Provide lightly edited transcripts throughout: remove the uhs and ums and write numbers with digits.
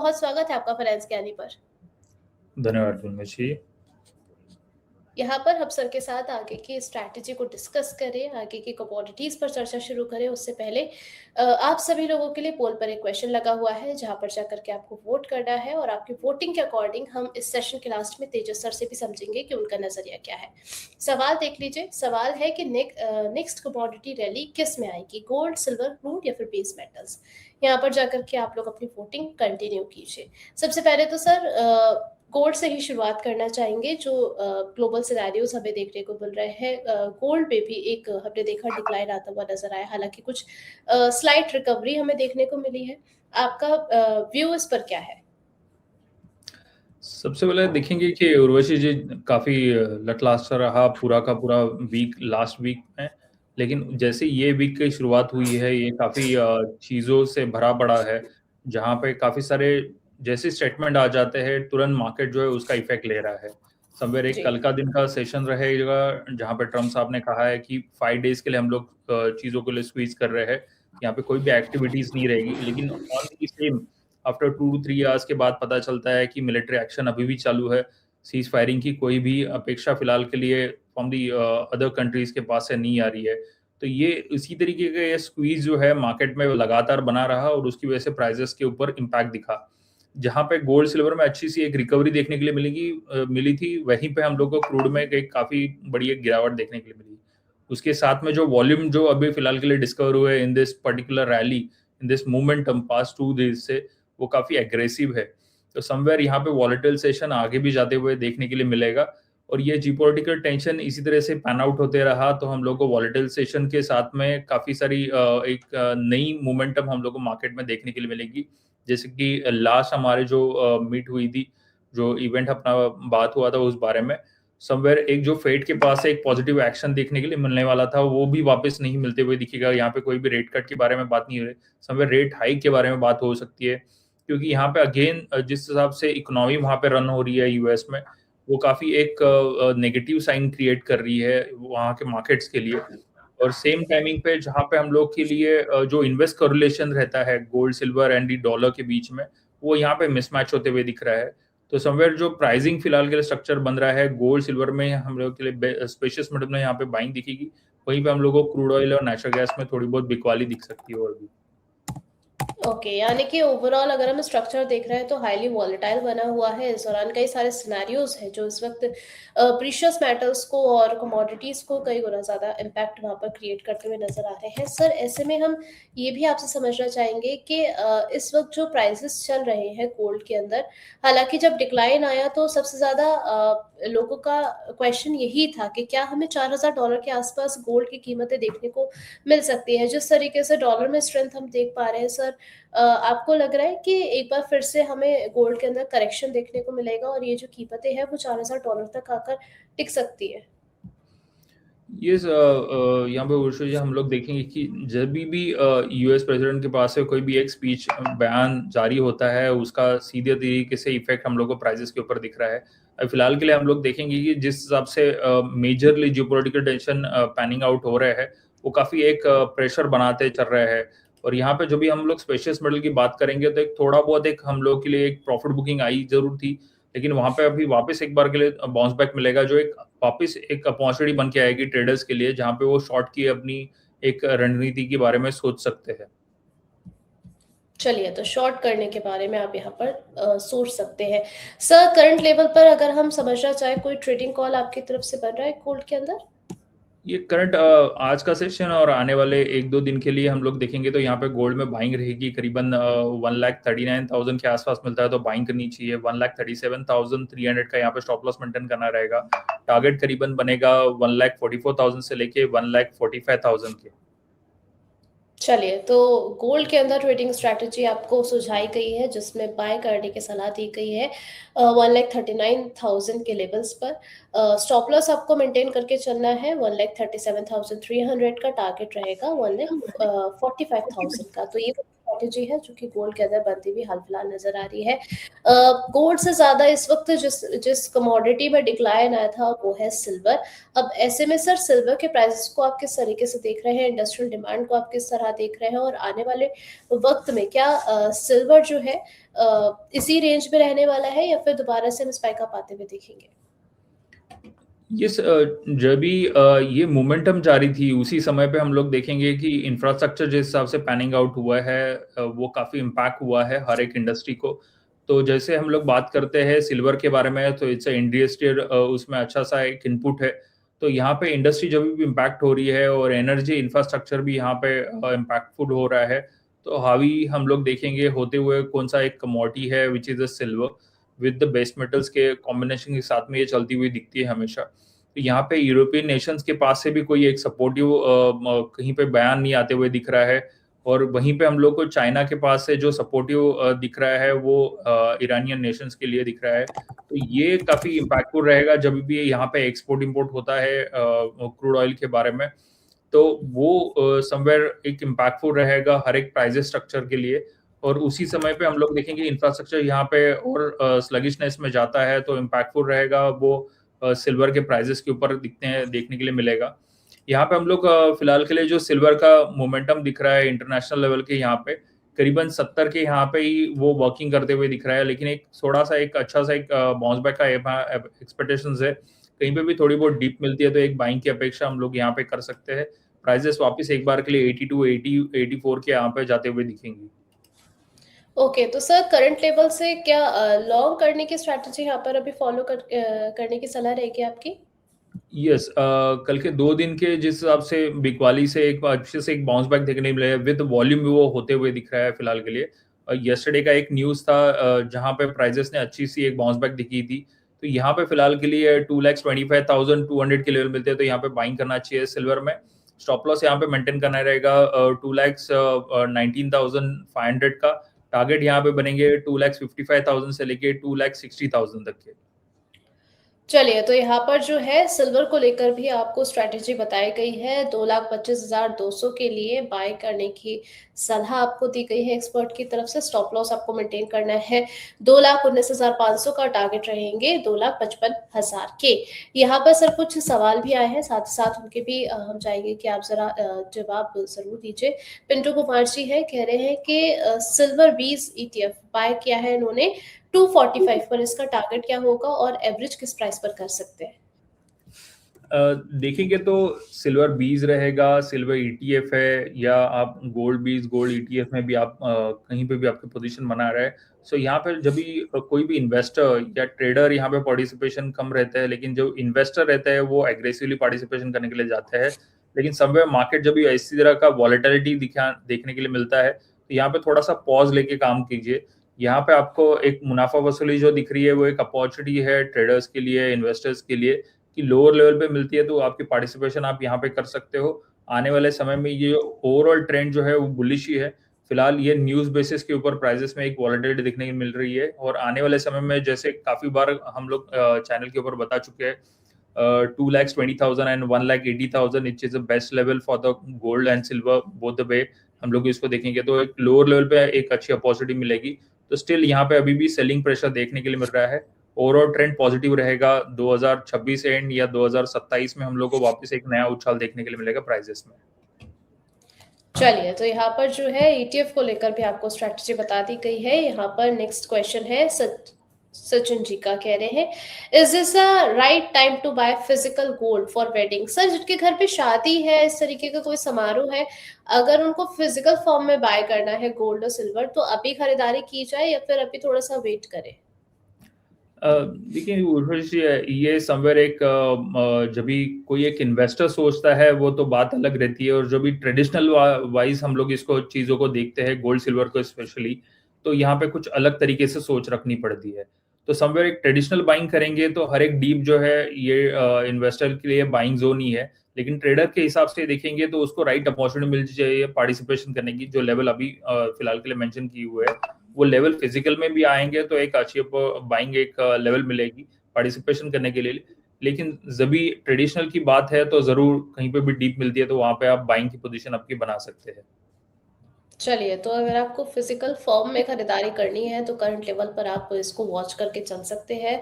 बहुत स्वागत है आपका फाइनेंस ज्ञानी पर। धन्यवाद उन्मेषी। यहाँ पर हम सर के साथ आगे की स्ट्रैटेजी को डिस्कस करें, आगे की कमोडिटीज पर चर्चा शुरू करें उससे पहले आप सभी लोगों के लिए पोल पर एक क्वेश्चन लगा हुआ है जहाँ पर जाकर के आपको वोट करना है और आपकी वोटिंग के अकॉर्डिंग हम इस सेशन के लास्ट में तेजस सर से भी समझेंगे कि उनका नजरिया क्या है। सवाल देख लीजिए। सवाल है कि नेक्स्ट कमोडिटी रैली किस में आएगी, गोल्ड, सिल्वर, क्रूड या फिर बेस मेटल्स। यहाँ पर जाकर के आप लोग अपनी वोटिंग कंटिन्यू कीजिए। सबसे पहले तो सर गोल्ड से ही शुरुआत करना चाहेंगे जो ग्लोबल सिनेरियोज हमें देखने को मिल रहे हैं। गोल्ड में भी एक हमने देखा डिक्लाइन आता हुआ नजर आया, हालांकि कुछ स्लाइट रिकवरी हमें देखने को मिली है। आपका व्यू इस पर क्या है? सबसे पहले देखेंगे कि उर्वशी जी काफी लटलास्टर रहा पूरा का पूरा वीक लास्ट वीक में, लेकिन जैसे ये वीक की शुरुआत हुई है ये काफी चीजों से भरा पड़ा है, जहाँ पे काफी सारे जैसे स्टेटमेंट आ जाते हैं तुरंत मार्केट जो है उसका इफेक्ट ले रहा है। समवेयर एक जी। कल का दिन का सेशन रहेगा जहाँ पे ट्रम्प साहब ने कहा है कि 5 डेज के लिए हम लोग चीजों को लिए स्क्वीज कर रहे हैं, यहाँ पे कोई भी एक्टिविटीज नहीं रहेगी, लेकिन on the same after 2 to 3 hours के बाद पता चलता है कि मिलिट्री एक्शन अभी भी चालू है। सीज फायरिंग की कोई भी अपेक्षा फिलहाल के लिए फ्रॉम दी अदर कंट्रीज के पास से नहीं आ रही है। तो ये इसी तरीके का ये स्क्वीज जो है मार्केट में लगातार बना रहा और उसकी वजह से प्राइसेस के ऊपर इम्पैक्ट दिखा। जहाँ पे गोल्ड सिल्वर में अच्छी सी एक रिकवरी देखने के लिए मिली थी, वहीं पे हम लोग को क्रूड में एक काफी बड़ी एक गिरावट देखने के लिए मिली। उसके साथ में जो वॉल्यूम जो अभी फिलहाल के लिए डिस्कवर हुए in this particular rally, in this momentum past 2 days से, वो काफी एग्रेसिव है। तो समवेयर यहाँ पे वॉलेटाइल सेशन आगे भी जाते हुए देखने के लिए मिलेगा और ये जियोपॉलिटिकल टेंशन इसी तरह से पैन आउट होते रहा तो हम लोग को वॉलेटाइल सेशन के साथ में काफी सारी एक नई मोमेंटम हम लोग को मार्केट में देखने के लिए मिलेगी। जैसे कि लास्ट हमारे जो मीट हुई थी, जो इवेंट अपना बात हुआ था उस बारे में, समवेयर एक जो फेड के पास से एक पॉजिटिव एक्शन देखने के लिए मिलने वाला था वो भी वापस नहीं मिलते हुए दिखेगा। यहाँ पे कोई भी रेट कट के बारे में बात नहीं हो रही, समवेयर रेट हाइक के बारे में बात हो सकती है, क्योंकि यहाँ पे अगेन जिस हिसाब से इकोनॉमी वहाँ पे रन हो रही है यूएस में, वो काफी एक नेगेटिव साइन क्रिएट कर रही है वहाँ के मार्केट्स के लिए। और सेम टाइमिंग पे जहाँ पे हम लोग के लिए जो इन्वेस्ट कोरिलेशन रहता है gold silver and the dollar के बीच में, वो यहाँ पे मिसमैच होते हुए दिख रहा है। तो समवेयर जो प्राइसिंग फिलहाल के लिए स्ट्रक्चर बन रहा है गोल्ड सिल्वर में हम लोग के लिए स्पेशस मेटल में यहाँ पे बाइंग दिखेगी, वहीं पे हम लोग को क्रूड ऑयल और नेचुरल गैस में थोड़ी बहुत बिकवाली दिख सकती है। और भी ओके, यानी कि ओवरऑल अगर हम स्ट्रक्चर देख रहे हैं तो हाईली वॉलेटाइल बना हुआ है। इस दौरान कई सारे सिनेरियोज हैं जो इस वक्त प्रीशियस मेटल्स को और कमोडिटीज को कई गुना ज्यादा इम्पैक्ट वहां पर क्रिएट करते हुए नजर आ रहे हैं। सर ऐसे में हम ये भी आपसे समझना चाहेंगे कि इस वक्त जो प्राइसेस चल रहे हैं गोल्ड के अंदर, हालांकि जब डिक्लाइन आया तो सबसे ज्यादा लोगों का क्वेश्चन यही था कि क्या हमें $4000 के आसपास गोल्ड की कीमतें देखने को मिल सकती है। जिस तरीके से डॉलर में स्ट्रेंथ हम देख पा रहे हैं सर, आपको लग रहा है कि एक बार फिर से हमें गोल्ड के अंदर करेक्शन देखने को मिलेगा और ये जो कीमतें हैं वो $4000 तक आकर टिक सकती है? ये यहाँ पे उर्षा जी हम लोग देखेंगे कि जब भी यूएस प्रेसिडेंट के पास से कोई भी एक स्पीच बयान जारी होता है उसका सीधे तरीके से इफेक्ट हम लोग को प्राइसेस के ऊपर दिख रहा है। फिलहाल के लिए हम लोग देखेंगे कि जिस हिसाब से majorly geopolitical tension panning out हो रहे हैं, वो काफी एक प्रेशर बनाते चल रहे हैं। और यहाँ पे जो भी हम लोग स्पेशस मेटल की बात करेंगे तो एक थोड़ा बहुत एक हम लोग के लिए एक प्रॉफिट बुकिंग आई जरूर थी, लेकिन वहां पे अभी वापस एक बार के लिए बाउंस बैक मिलेगा जो एक वापस एक अपॉर्चुनिटी बन के आएगी ट्रेडर्स के लिए, जहां पे वो शॉर्ट की अपनी एक रणनीति के बारे में सोच सकते हैं। चलिए, तो शॉर्ट करने के बारे में आप यहाँ पर सोच सकते हैं। सर करंट लेवल पर अगर हम समझना चाहें, कोई ट्रेडिंग कॉल आपकी तरफ से बन रहा है गोल्ड के अंदर? ये करंट आज का सेशन और आने वाले 1-2 दिन के लिए हम लोग देखेंगे तो यहाँ पे गोल्ड में बाइंग रहेगी करीबन 1,39,000 के आसपास मिलता है तो बाइंग करनी चाहिए। 1,37,300 का यहाँ पे स्टॉप लॉस मेंटेन करना रहेगा। टारगेट करीबन बनेगा 1,44,000 से लेके 1,45,000 के। चलिए, तो गोल्ड के अंदर ट्रेडिंग स्ट्रैटेजी आपको सुझाई गई है जिसमें बाय करने की सलाह दी गई है 1,39,000 के लेवल्स पर। स्टॉप लॉस आपको मेंटेन करके चलना है। 1,37,300 का टारगेट रहेगा 1,45,000 का। तो ये स्ट्रैटेजी है जो कि गोल्ड के अंदर बनती हुई हाल-फिलहाल नज़र आ रही है। गोल्ड से ज़्यादा इस वक़्त जिस जिस कमोडिटी में डिक्लाइन आया था वो है सिल्वर। अब ऐसे में सर सिल्वर के प्राइसेज़ को आप किस तरीके से देख रहे हैं? इंडस्ट्रियल डिमांड को आप किस तरह देख रहे हैं? और आने वाले वक़्त में क्या सिल्वर जो है इसी रेंज में रहने वाला है या फिर दोबारा से हम स्पाइक अप आते हुए देखेंगे? जब भी ये मोमेंटम जारी थी उसी समय पे हम लोग देखेंगे कि इंफ्रास्ट्रक्चर जिस हिसाब से पैनिंग आउट हुआ है वो काफ़ी इम्पैक्ट हुआ है हर एक इंडस्ट्री को। तो जैसे हम लोग बात करते हैं सिल्वर के बारे में तो इट्स इंडस्ट्रियल उसमें अच्छा सा एक इनपुट है। तो यहाँ पे इंडस्ट्री जब भी इम्पैक्ट हो रही है और एनर्जी इंफ्रास्ट्रक्चर भी यहाँ पे इम्पैक्टफुल हो रहा है, तो हावी हम लोग देखेंगे होते हुए कौन सा एक कमोडिटी है which is the silver with the base metals के कॉम्बिनेशन के साथ में ये चलती हुई दिखती है हमेशा। तो यहाँ पे यूरोपियन नेशंस के पास से भी कोई एक सपोर्टिव कहीं पे बयान नहीं आते हुए दिख रहा है और वहीं पे हम लोग को चाइना के पास से जो सपोर्टिव दिख रहा है वो ईरानियन नेशंस के लिए दिख रहा है। तो ये काफ़ी इम्पैक्टफुल रहेगा जब भी यहाँ पे एक्सपोर्ट इम्पोर्ट होता है क्रूड ऑयल के बारे में। तो वो समवेयर एक इम्पैक्टफुल रहेगा हर एक प्राइस स्ट्रक्चर के लिए और उसी समय पे हम लोग देखेंगे इंफ्रास्ट्रक्चर यहाँ पे और स्लगिशनेस में जाता है तो इम्पैक्टफुल रहेगा वो सिल्वर के प्राइजेस के ऊपर दिखते हैं देखने के लिए मिलेगा। यहाँ पे हम लोग फिलहाल के लिए जो सिल्वर का मोमेंटम दिख रहा है इंटरनेशनल लेवल के यहाँ पे करीबन 70 के यहाँ पे ही वो वर्किंग करते हुए दिख रहा है, लेकिन एक थोड़ा सा एक अच्छा सा एक बाउंस बैक का एक्सपेक्टेशंस है। कहीं पे भी थोड़ी बहुत डीप मिलती है तो एक बाइंग की अपेक्षा हम लोग यहाँ पे कर सकते हैं। प्राइजेस वापस एक बार के लिए 82 80 84 के यहाँ पे जाते हुए दिखेंगी। ओके, तो सर करंट लेवल से क्या लॉन्ग करने की स्ट्रैटेजी यहाँ पर अभी फॉलो करने की सलाह रहेगी आपकी? यस, कल के 2 दिन के जिस हिसाब से बिकवाली से एक अच्छे से एक बाउंस बैक देखने को मिला है विद वॉल्यूम भी वो होते हुए दिख रहा है फिलहाल के लिए। यस्टरडे का एक न्यूज़ था जहाँ पे प्राइसेस ने अच्छी सी एक बाउंस बैक दिखी थी। तो यहाँ पे फिलहाल के लिए 2,25,200 के लेवल मिलते हैं तो यहाँ पे बाइंग करना चाहिए सिल्वर में। स्टॉप लॉस यहाँ पे मेंटेन करना रहेगा 2,19,500 का। टारगेट यहाँ पे बनेंगे 2,55,000 से लेके 2,60,000 तक के। चलिए, तो यहाँ पर जो है सिल्वर को लेकर भी आपको स्ट्रैटेजी बताई गई है, 2,25,200 के लिए बाय करने की सलाह आपको दी गई है एक्सपर्ट की तरफ से। स्टॉप लॉस आपको मेंटेन करना है, 2,19,500 का टारगेट रहेंगे 2,55,000 के। यहाँ पर सर कुछ सवाल भी आए हैं, साथ ही साथ उनके भी हम चाहेंगे कि आप ज़रा जवाब ज़रूर दीजिए। पिंटू कुमार जी हैं, कह रहे हैं कि सिल्वर बीज ईटीएफ बाय किया है इन्होंने 245 पर, इसका टारगेट क्या होगा और एवरेज किस प्राइस पर कर सकते हैं? देखेंगे तो सिल्वर बीज रहेगा, सिल्वर ईटीएफ है या आप गोल्ड बीज गोल्ड ईटीएफ में भी आप कहीं पे भी आपकी पोजीशन बना रहे हैं। सो यहाँ पे जब भी कोई भी इन्वेस्टर या ट्रेडर यहाँ पे पार्टिसिपेशन कम रहता है, लेकिन जो इन्वेस्टर रहता है वो एग्रेसिवली पार्टिसिपेशन करने के लिए जाते हैं। लेकिन समवेयर मार्केट जब भी इसी तरह का वॉलेटिलिटी देखने के लिए मिलता है तो यहाँ पे थोड़ा सा पॉज लेके काम कीजिए। यहाँ पे आपको एक मुनाफा वसूली जो दिख रही है वो एक अपॉर्चुनिटी है ट्रेडर्स के लिए, इन्वेस्टर्स के लिए कि लोअर लेवल पे मिलती है तो आपकी पार्टिसिपेशन आप यहाँ पे कर सकते हो। आने वाले समय में ये ओवरऑल ट्रेंड जो है वो बुलिश ही है। फिलहाल ये न्यूज़ बेसिस के ऊपर प्राइसेस में एक वॉलेटिलिटी देखने को मिल रही है और आने वाले समय में जैसे काफ़ी बार हम लोग चैनल के ऊपर बता चुके हैं 2,20,000 and 1,80,000 it is the best level for the gold and silver both the way. हम लोग इसको देखेंगे तो एक लोअर लेवल पे एक अच्छी अपॉर्चुनिटी मिलेगी। तो स्टिल यहाँ पे अभी भी सेलिंग प्रेशर देखने के लिए मिल रहा है। ओवरऑल ट्रेंड पॉजिटिव रहेगा। 2026 एंड या 2027 में हम लोग को वापस एक नया उछाल देखने के लिए मिलेगा प्राइजेस में। चलिए, तो यहाँ पर जो है ईटीएफ को लेकर भी आपको स्ट्रैटेजी बता दी गई है। यहाँ पर नेक्स्ट क्वेश्चन है सचिन जी का, कह रहे हैं is this a right time to buy physical gold for wedding? Sir जिनके घर पे शादी है, इस तरीके का कोई समारोह है, अगर उनको फिजिकल फॉर्म में बाय करना है गोल्ड और सिल्वर तो अभी खरीदारी की जाए या फिर अभी थोड़ा सा वेट करें? देखिए उर्वशी जी, ये समवेयर एक जब भी कोई एक इन्वेस्टर सोचता है वो तो बात अलग रहती है और जो भी ट्रेडिशनल वाइज हम लोग इसको चीज़ों को देखते हैं गोल्ड सिल्वर को स्पेशली, तो यहाँ पे कुछ अलग तरीके से सोच रखनी पड़ती है। तो समवेयर एक ट्रेडिशनल बाइंग करेंगे तो हर एक डीप जो है ये इन्वेस्टर के लिए बाइंग जोन ही है, लेकिन ट्रेडर के हिसाब से देखेंगे तो उसको राइट अपॉर्चुनिटी मिल चाहिए पार्टिसिपेशन करने की। जो लेवल अभी फिलहाल के लिए मेंशन किए हुए है वो लेवल फिजिकल में भी आएंगे तो एक अच्छी बाइंग एक लेवल मिलेगी पार्टिसिपेशन करने के लिए। लेकिन जब भी ट्रेडिशनल की बात है तो जरूर कहीं पे भी डीप मिलती है तो वहां पे आप बाइंग की पोजीशन आपकी बना सकते हैं। चलिए, तो अगर आपको फ़िज़िकल फ़ॉर्म में खरीदारी करनी है, तो करंट लेवल पर आप इसको वॉच करके चल सकते हैं।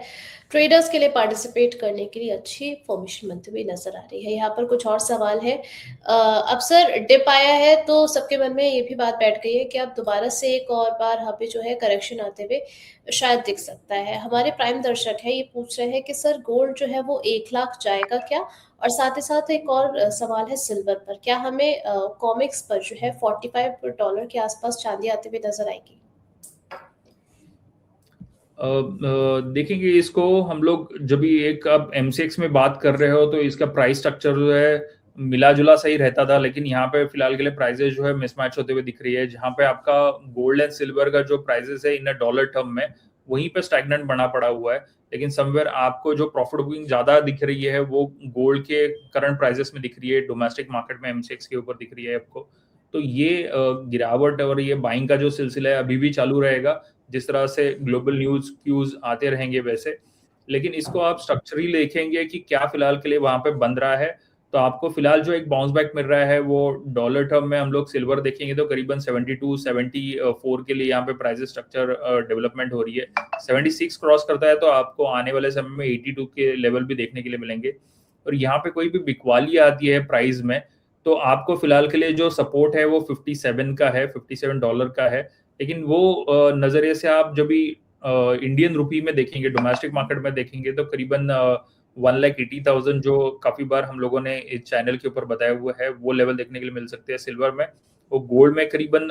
ट्रेडर्स के लिए पार्टिसिपेट करने के लिए अच्छी फ़ॉर्मेशन बनती हुई नज़र आ रही है। यहाँ पर कुछ और सवाल है। अब सर डिप आया है, तो सबके मन में ये भी बात बैठ गई है कि अब दोबारा से एक और बार यहाँ पे जो है करेक्शन आते हुए शायद दिख सकता है। हमारे प्राइम दर्शक हैं, ये पूछ रहे हैं कि सर गोल्ड जो है वो 1 लाख जाएगा क्या? और साथ ही साथ एक और सवाल है सिल्वर पर। क्या हमें कॉमिक्स पर जो है $45 के आसपास चांदी आती हुई नजर आएगी? देखेंगे इसको हम लोग जब भी एक आप एमसीएक्स में बात कर रहे हो तो इसका प्राइस स्ट्रक्चर जो है मिला जुला सही रहता था, लेकिन यहाँ पे फिलहाल के लिए प्राइसेस जो है मिसमैच होते हुए दिख रही है। जहाँ पे आपका गोल्ड एंड सिल्वर का जो प्राइसेस है इन डॉलर टर्म में वहीं पे स्टैग्नेंट बना पड़ा हुआ है, लेकिन समवेयर आपको जो प्रॉफिट बुकिंग ज्यादा दिख रही है वो गोल्ड के करंट प्राइसेस में दिख रही है, डोमेस्टिक मार्केट में एमसीएक्स के ऊपर दिख रही है आपको। तो ये गिरावट और ये बाइंग का जो सिलसिला है अभी भी चालू रहेगा, जिस तरह से ग्लोबल न्यूज क्यूज आते रहेंगे वैसे। लेकिन इसको आप स्ट्रक्चरली देखेंगे कि क्या फिलहाल के लिए वहां पे बन रहा है, तो आपको फिलहाल जो एक बाउंस बैक मिल रहा है वो डॉलर टर्म में हम लोग सिल्वर देखेंगे तो करीबन 72 74 के लिए यहाँ पे प्राइस स्ट्रक्चर डेवलपमेंट हो रही है। 76 क्रॉस करता है तो आपको आने वाले समय में 82 के लेवल भी देखने के लिए मिलेंगे। और यहाँ पे कोई भी बिकवाली आती है प्राइस में तो आपको फिलहाल के लिए जो सपोर्ट है वो 57 का है, $57 का है। लेकिन वो नजरिए से आप जब भी इंडियन रुपी में देखेंगे, डोमेस्टिक मार्केट में देखेंगे तो करीबन 1,80,000 जो काफी बार हम लोगों ने इस चैनल के ऊपर बताया हुआ है वो लेवल देखने के लिए मिल सकते हैं सिल्वर में। वो गोल्ड में करीबन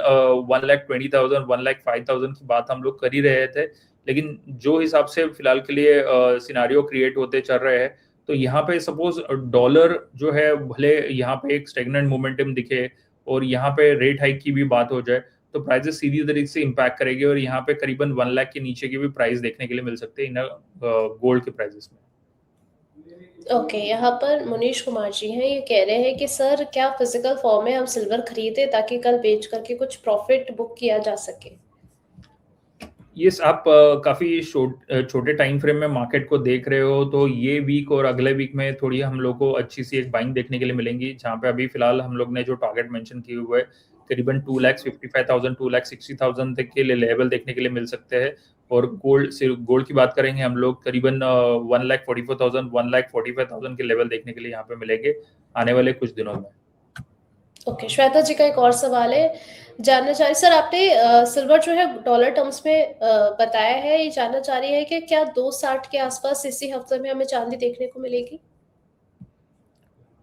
1,20,000 1,05,000 की बात हम लोग कर ही रहे थे, लेकिन जो हिसाब से फिलहाल के लिए सिनारियो क्रिएट होते चल रहे हैं तो यहाँ पे सपोज डॉलर जो है भले यहाँ पे एक स्टेगनेंट मोमेंटम दिखे और यहाँ पे रेट हाइक की भी बात हो जाए तो प्राइसेस सीधी तरीके से इम्पैक्ट करेगी और यहाँ पे करीबन 1 लाख के नीचे के भी प्राइस देखने के लिए मिल सकते हैं इन गोल्ड के प्राइसेस में। ओके, यहाँ पर मुनीश कुमार जी हैं, ये कह रहे हैं कि सर क्या फिजिकल फॉर्म में हम सिल्वर खरीदें ताकि कल बेच करके कुछ प्रॉफिट बुक किया जा सके? यस, आप काफी छोटे टाइम फ्रेम में मार्केट को देख रहे हो तो ये वीक और अगले वीक में थोड़ी हम लोग को अच्छी सी एक बाइंग देखने के लिए मिलेंगी, जहाँ पे अभी फिलहाल हम लोग ने जो टारगेट मेंशन किए हुए है करीबन 2,55,000 2,60,000 तक के लिए लेवल देखने के लिए मिल सकते हैं। और गोल्ड की बात करेंगे हम लोग करीबन 1,44,000 1,45,000 के लेवल देखने के लिए यहाँ पे मिलेंगे आने वाले कुछ दिनों में। ओके, श्वेता जी का एक और सवाल है, जानना चाह रही सर आपने सिल्वर जो है डॉलर टर्म्स में बताया है, ये जानना चाह रही है कि क्या 260 के आसपास इसी हफ्ते में हमें चांदी देखने को मिलेगी?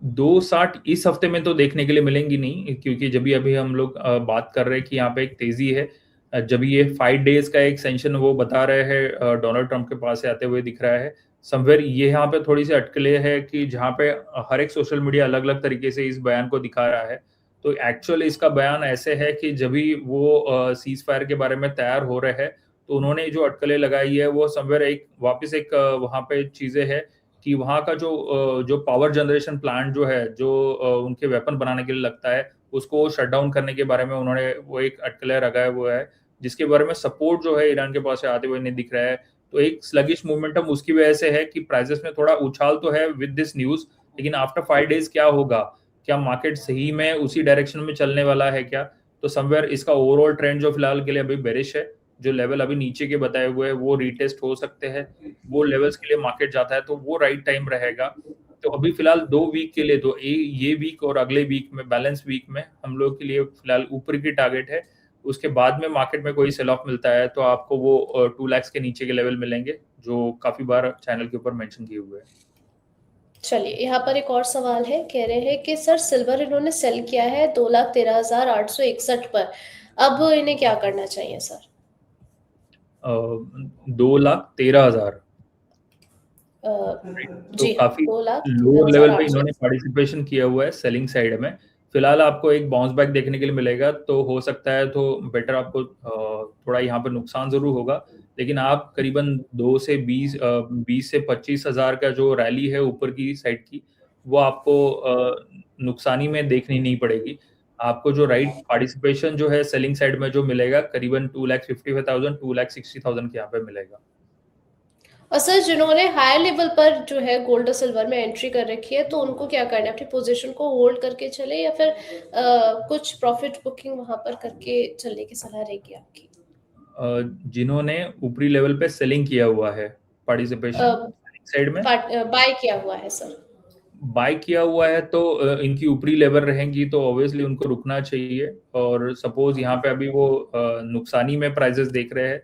260 इस हफ्ते में तो देखने के लिए मिलेंगी नहीं, क्योंकि जब भी अभी हम लोग बात कर रहे हैं कि यहाँ पे एक तेजी है, जब ये 5 डेज का एक सेंशन वो बता रहे हैं डोनाल्ड ट्रंप के पास से आते हुए दिख रहा है समवेयर, ये यहाँ पे थोड़ी सी अटकले है कि जहाँ पे हर एक सोशल मीडिया अलग अलग तरीके से इस बयान को दिखा रहा है। तो एक्चुअली इसका बयान ऐसे है कि जब भी वो सीज फायर के बारे में तैयार हो रहे हैं तो उन्होंने जो अटकलें लगाई है वो समवेयर एक वापस एक वहाँ पे चीजें है कि वहाँ का जो पावर जनरेशन प्लांट जो है जो उनके वेपन बनाने के लिए लगता है उसको शट डाउन करने के बारे में उन्होंने वो एक अटकलें लगाया हुआ है, जिसके बारे में सपोर्ट जो है ईरान के पास से आते हुए नहीं दिख रहा है। तो एक स्लगिश मूवमेंटम उसकी वजह से है कि प्राइसेस में थोड़ा उछाल तो है विद दिस न्यूज, लेकिन आफ्टर 5 डेज क्या होगा, क्या मार्केट सही में उसी डायरेक्शन में चलने वाला है क्या? तो समवेयर इसका ओवरऑल ट्रेंड जो फिलहाल के लिए अभी बेरिश है, जो लेवल अभी नीचे के बताए हुए हैं वो रीटेस्ट हो सकते हैं, वो लेवल्स के लिए मार्केट जाता है तो वो राइट टाइम रहेगा। तो अभी फिलहाल 2 वीक के लिए तो ये वीक और अगले वीक में बैलेंस वीक में हम लोग के लिए फिलहाल ऊपर की टारगेट है। उसके बाद में मार्केट में कोई सेल ऑफ मिलता है तो आपको वो 2 लाख के नीचे के लेवल मिलेंगे जो काफी बार चैनल के ऊपर मेंशन किए हुए हैं। चलिए, यहाँ पर एक और सवाल है, कह रहे हैं कि सर सिल्वर इन्होंने सेल किया है 2,13,861 पर, अब इन्हें क्या करना चाहिए सर? 2,13,000 अ, तो जी हाँ, काफी दो लाख तेरह लोअर हजार लेवल पे आठ सौ इन्होंने पार्टिसिपेशन किया हुआ है सेलिंग साइड में। फिलहाल आपको एक बाउंस बैक देखने के लिए मिलेगा तो हो सकता है तो बेटर आपको थोड़ा यहाँ पर नुकसान जरूर होगा, लेकिन आप करीबन 20 से 25 हजार का जो रैली है ऊपर की साइड की वो आपको नुकसानी में देखनी नहीं पड़ेगी। आपको जो राइट पार्टिसिपेशन जो है सेलिंग साइड में जो मिलेगा करीबन 2,55,000 2,60,000 के यहाँ पे मिलेगा। और सर जिन्होंने हायर लेवल पर जो है गोल्ड और सिल्वर में एंट्री कर रखी है, तो उनको क्या करना है? अपनी पोज़ीशन को होल्ड करके चले या फिर कुछ प्रॉफ़िट बुकिंग वहाँ पर करके चलने की सलाह रहेगी आपकी? जिन्होंने ऊपरी लेवल पे सेलिंग किया हुआ है, अ, पार्टिसिपेशन साइड में बाय किया हुआ है सर। बाय किया हुआ है तो इनकी ऊपरी लेवल रहेंगी तो ऑब्वियसली उनको रुकना चाहिए। और सपोज यहाँ पे अभी वो नुकसानी में प्राइसेस देख रहे हैं,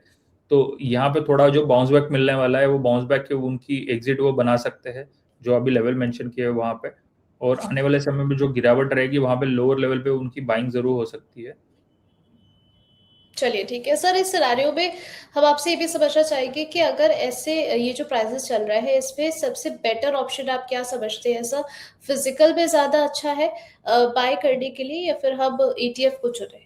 तो यहाँ पे थोड़ा जो बाउंस बैक मिलने वाला है वो बाउंस बैक के उनकी एग्जिट वो बना सकते हैं, जो अभी लेवल मेंशन किए वहाँ पे। और आने वाले समय में जो गिरावट रहेगी वहाँ पे लोअर लेवल पे उनकी बाइंग जरूर हो सकती है। चलिए ठीक है। सर इस सिनेरियो में हम आपसे ये भी समझना चाहेंगे कि अगर ऐसे ये जो प्राइसेस चल रहा है इसमें सबसे बेटर ऑप्शन आप क्या समझते हैं? सर फिजिकल में ज़्यादा अच्छा है बाय करने के लिए या फिर हम ईटीएफ को चुनें?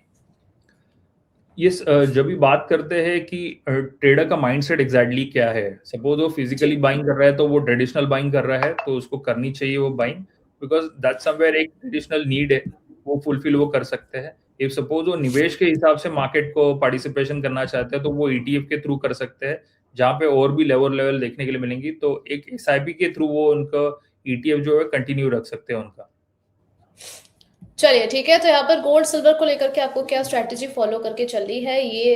यस, जब भी बात करते हैं कि ट्रेडर का माइंडसेट एग्जैक्टली क्या है, सपोज वो जी। फिजिकली बाइंग कर रहा है तो वो ट्रेडिशनल बाइंग कर रहा है तो उसको करनी चाहिए वो बाइंग, बिकॉज दैट समवेयर एक ट्रेडिशनल नीड है, वो फुलफिल वो कर सकते हैं। इफ सपोज वो निवेश के हिसाब से मार्केट को पार्टिसिपेशन करना चाहते हैं तो वो ईटीएफ के थ्रू कर सकते हैं, जहाँ पे और भी लेवल लेवल देखने के लिए मिलेंगी, तो एक एसआईपी के थ्रू वो उनका ईटीएफ जो है कंटिन्यू रख सकते हैं उनका। चलिए ठीक है, तो यहाँ पर गोल्ड सिल्वर को लेकर के आपको क्या स्ट्रैटेजी फॉलो करके चलनी है ये